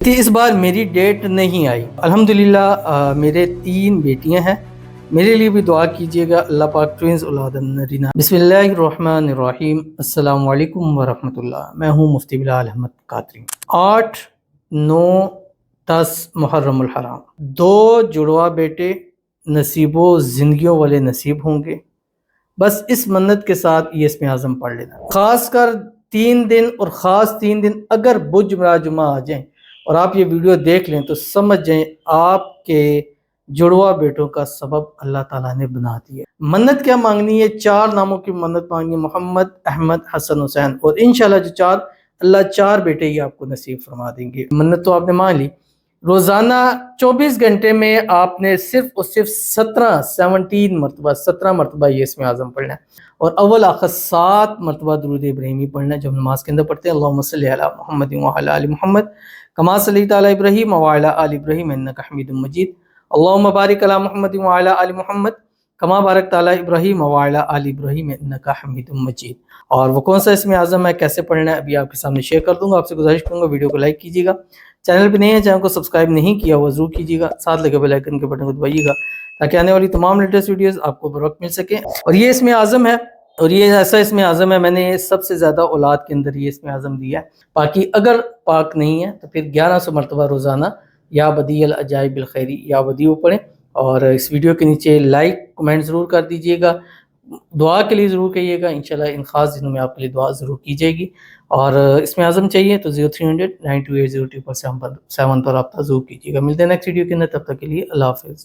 تھی اس بار میری ڈیٹ نہیں آئی. الحمدللہ میرے 3 بیٹیاں ہیں. میرے لیے بھی دعا کیجیے گا. اللہ پاک ٹوینز اولاد نرینہ. بسم اللہ الرحمن الرحیم. السلام علیکم ورحمۃ اللہ. میں ہوں مفتی بلال احمد قادری. 8، 9، 10 محرم الحرام 2 جڑواں بیٹے نصیب و زندگیوں والے نصیب ہوں گے. بس اس منت کے ساتھ یہ اسم اعظم پڑھ لینا. خاص کر 3 دن اور خاص 3 دن اگر بدھ جمعہ جمعہ آ جائیں اور آپ یہ ویڈیو دیکھ لیں تو سمجھ جائیں آپ کے جڑواں بیٹوں کا سبب اللہ تعالیٰ نے بنا دیا. منت کیا مانگنی ہے؟ 4 ناموں کی منت مانگنی ہے: محمد، احمد، حسن، حسین. اور انشاءاللہ جو اللہ 4 بیٹے ہی آپ کو نصیب فرما دیں گے. منت تو آپ نے مان لی. روزانہ 24 گھنٹے میں آپ نے صرف اور صرف 17 مرتبہ یہ اسم اعظم پڑھنا ہے. اور اول آخر 7 مرتبہ درود ابراہیمی پڑھنا ہے جو ہم نماز کے اندر پڑھتے ہیں. اللہم صلی علی محمد وعلی آل محمد کما صلیت علی ابراہیم وعلی آل ابراہیم انک حمید مجید. اللہم بارک علی محمد وعلی آل محمد کما بارکت علی ابراہیم وعلی آل ابراہیم انک حمید مجید. اور وہ کون سا اسم اعظم ہے، کیسے پڑھنا ہے، ابھی آپ کے سامنے شیئر کر دوں گا. آپ سے گزارش کروں گا ویڈیو کو لائک کیجیے گا. چینل پہ نہیں ہے، چینل کو سبسکرائب نہیں کیا وہ ضرور کیجیے گا. ساتھ لگے بیل آئیکن کے بٹن کو دبائیے گا تاکہ آنے والی تمام لیٹسٹ ویڈیوز آپ کو بر وقت مل سکیں. اور یہ اسم اعظم ہے، اور یہ ایسا اسم اعظم ہے میں نے سب سے زیادہ اولاد کے اندر یہ اسم اعظم دیا ہے. باقی اگر پاک نہیں ہے تو پھر 1100 مرتبہ روزانہ یا بدیع العجائب الخیری یا بدیع پڑھیں. اور اس ویڈیو کے نیچے لائک کمنٹ ضرور کر دیجیے گا. دعا کے لیے ضرور کہیے گا. انشاءاللہ ان خاص دنوں میں آپ کے لیے دعا ضرور کی جائے گی. اور اسم اعظم چاہیے تو 0300 928 027 پر رابطہ ضرور کیجیے گا. ملتے ہیں نیکسٹ ویڈیو کے اندر، تب تک کے لیے اللہ حافظ.